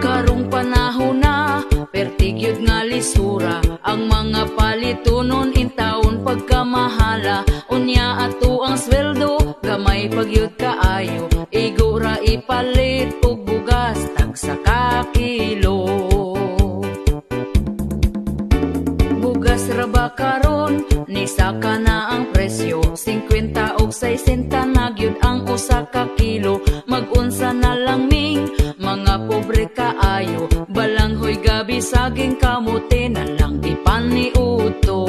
Karong panahon na pertigyod nga lisura, ang mga palitunon intawon pagkamahala. Unya ato ang sweldo gamay pagyud kaayo, igura ipalit og bugas tagsa ka kilo. Bugas ra ba karon ni saka na ang presyo, 50 og 60 na gyud ang usa ka kilo. Mag-unsa na lang ming mga pobre kaayo, balanghoy gabi saging kamote na lang ipaniuto.